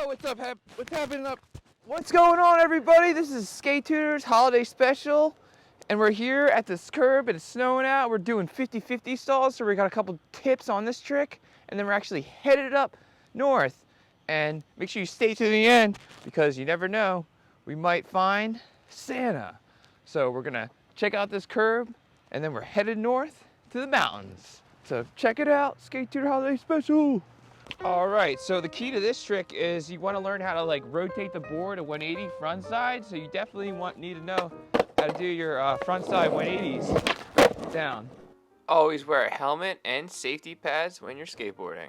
What's happening up? What's going on, everybody? This is Skate Tutors holiday special, and we're here at this curb and it's snowing out. We're doing 50-50 stalls, so we got a couple tips on this trick, and then we're actually headed up north. And make sure you stay to the end because you never know, we might find Santa. So we're gonna check out this curb, and then we're headed north to the mountains. So check it out, Skate Tutor holiday special. All right, so the key to this trick is you want to learn how to like rotate the board a 180 front side. So you definitely need to know how to do your front side 180s down. Always wear a helmet and safety pads when you're skateboarding.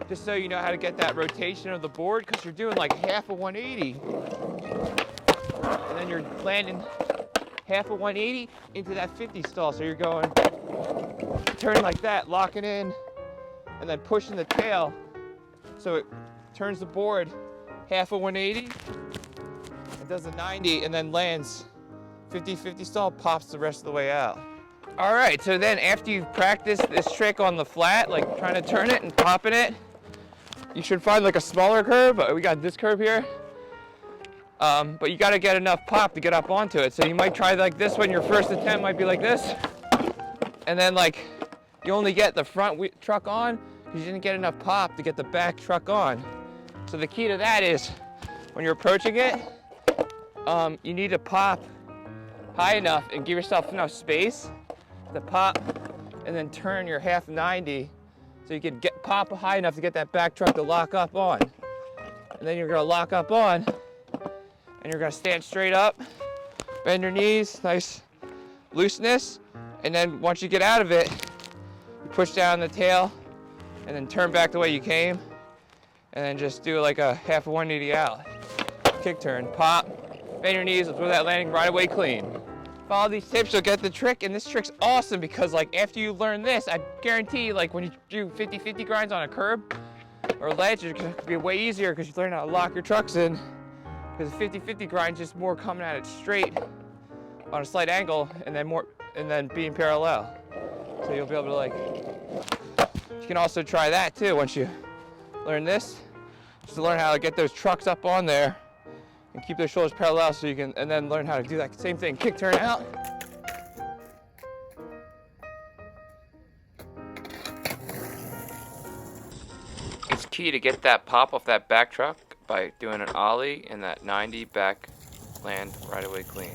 Just so you know how to get that rotation of the board, because you're doing like half a 180. And then you're landing half a 180 into that 50 stall. So you're going, turning like that, locking in, and then pushing the tail so it turns the board half a 180. It does a 90 and then lands 50-50 stall, pops the rest of the way out. All right, so then after you've practiced this trick on the flat, like trying to turn it and popping it, you should find like a smaller curve. We got this curve here. But you gotta get enough pop to get up onto it. So you might try like this one. Your first attempt might be like this. And then like, you only get the front truck on because you didn't get enough pop to get the back truck on. So the key to that is when you're approaching it, you need to pop high enough and give yourself enough space to pop and then turn your half 90 so you can pop high enough to get that back truck to lock up on. And then you're gonna lock up on and you're gonna stand straight up, bend your knees, nice looseness. And then once you get out of it, you push down the tail and then turn back the way you came. And then just do like a half a 180 out. Kick turn, pop, bend your knees, throw that landing right away clean. Follow these tips, you'll get the trick. And this trick's awesome because like after you learn this, I guarantee like when you do 50-50 grinds on a curb or ledge, it's gonna be way easier because you learn how to lock your trucks in. Because 50-50 grind is just more coming at it straight on a slight angle and then being parallel. So you'll be able to like, you can also try that too once you learn this, just to learn how to get those trucks up on there and keep those shoulders parallel so you can, and then learn how to do that same thing, kick turn out. It's key to get that pop off that back truck by doing an ollie and that 90 back land right away clean.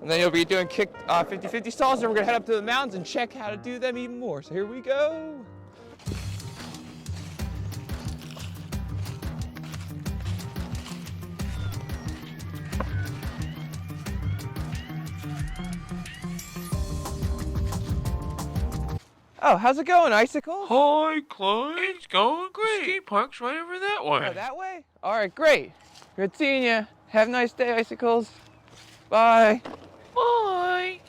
And then you'll be doing kick 50-50 stalls, and we're gonna head up to the mountains and check how to do them even more. So here we go. Oh, how's it going, Icicle? Hi, Clyde. It's going great. Skate park's right over that way. Oh, that way? All right, great. Good seeing you. Have a nice day, Icicles. Bye. Bye.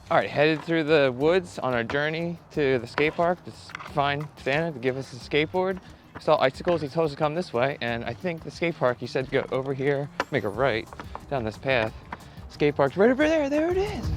All right, headed through the woods on our journey to the skate park to find Santa to give us a skateboard. We saw Icicles, he told us to come this way, and I think the skate park, he said to go over here, make a right down this path. Skate park's right over there, there it is.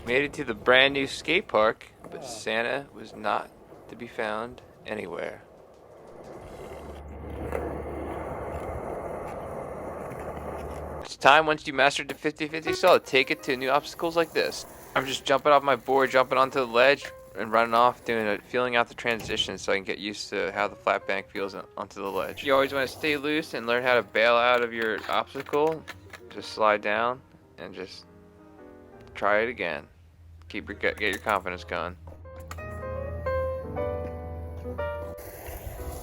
Made it to the brand new skate park, but Santa was not to be found anywhere. It's time, once you mastered the 50-50 stall, to take it to new obstacles like this. I'm just jumping off my board, jumping onto the ledge, and running off, feeling out the transition so I can get used to how the flat bank feels onto the ledge. You always want to stay loose and learn how to bail out of your obstacle. Just slide down and just try it again. Get your confidence going.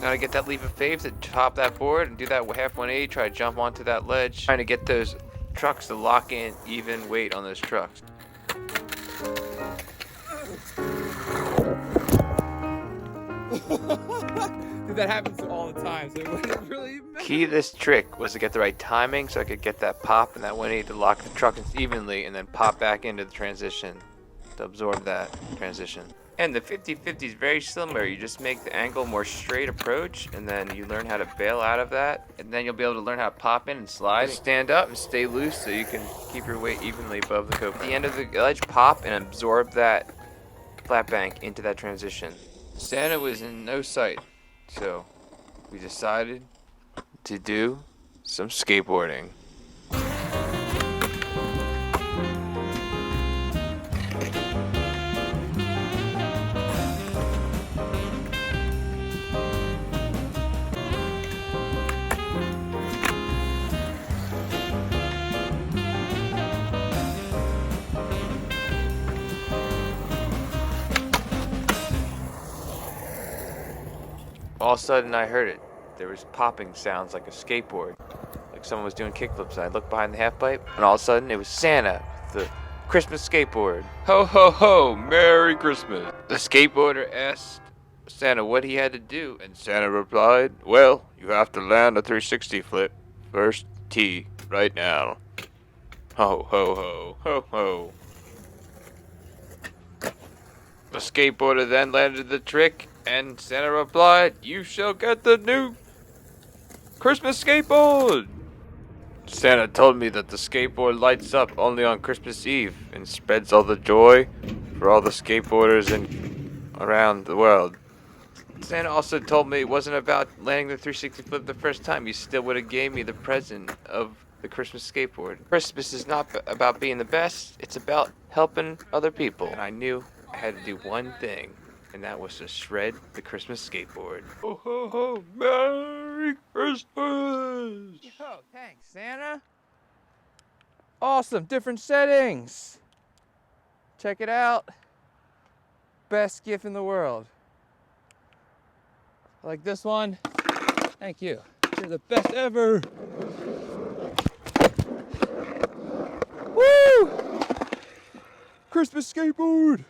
Now to get that leap of faith to top that board and do that half 180, try to jump onto that ledge. Trying to get those trucks to lock in even weight on those trucks. Dude, that happens all the time, so it wouldn't really matter. Key to this trick was to get the right timing so I could get that pop and that 180 to lock the truck evenly and then pop back into the transition to absorb that transition. And the 50-50 is very similar. You just make the angle more straight approach and then you learn how to bail out of that, and then you'll be able to learn how to pop in and slide, stand up and stay loose so you can keep your weight evenly above the cope. At the end of the ledge, pop and absorb that flat bank into that transition. Santa was in no sight, so we decided to do some skateboarding. All of a sudden I heard it. There was popping sounds like a skateboard. Like someone was doing kickflips, and I looked behind the half pipe and all of a sudden it was Santa with the Christmas skateboard. Ho ho ho, Merry Christmas. The skateboarder asked Santa what he had to do, and Santa replied, well, you have to land a 360 flip. First tee, right now. Ho ho ho, ho ho. The skateboarder then landed the trick, and Santa replied, you shall get the new Christmas skateboard. Santa told me that the skateboard lights up only on Christmas Eve and spreads all the joy for all the skateboarders around the world. Santa also told me it wasn't about landing the 360 flip the first time. He still would have gave me the present of the Christmas skateboard. Christmas is not about being the best, it's about helping other people. And I knew I had to do one thing, and that was to shred the Christmas skateboard. Ho ho ho, Merry Christmas! Yo, thanks, Santa. Awesome, different settings. Check it out. Best gift in the world. I like this one. Thank you. You're the best ever. Woo! Christmas skateboard.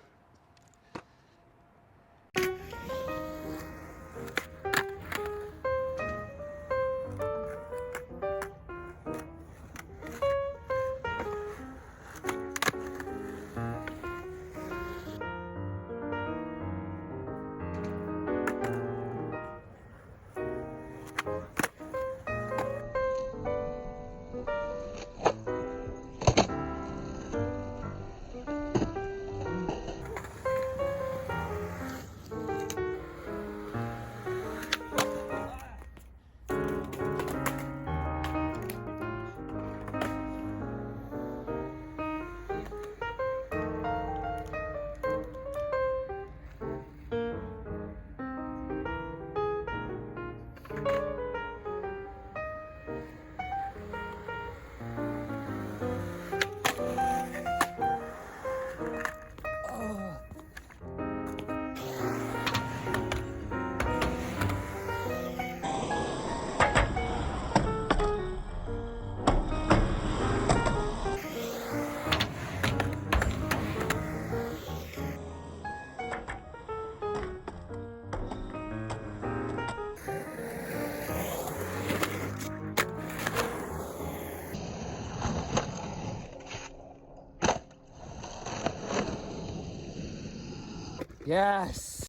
Yes.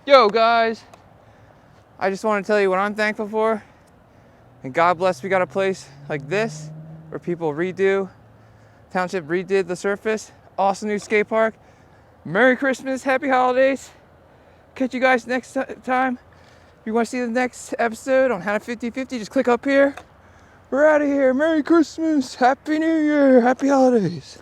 Yo guys, I just want to tell you what I'm thankful for. And God bless we got a place like this where people township redid the surface. Awesome new skate park. Merry Christmas, happy holidays. Catch you guys next time. If you want to see the next episode on how to 50-50, just click up here. We're out of here. Merry Christmas, Happy New Year, happy holidays.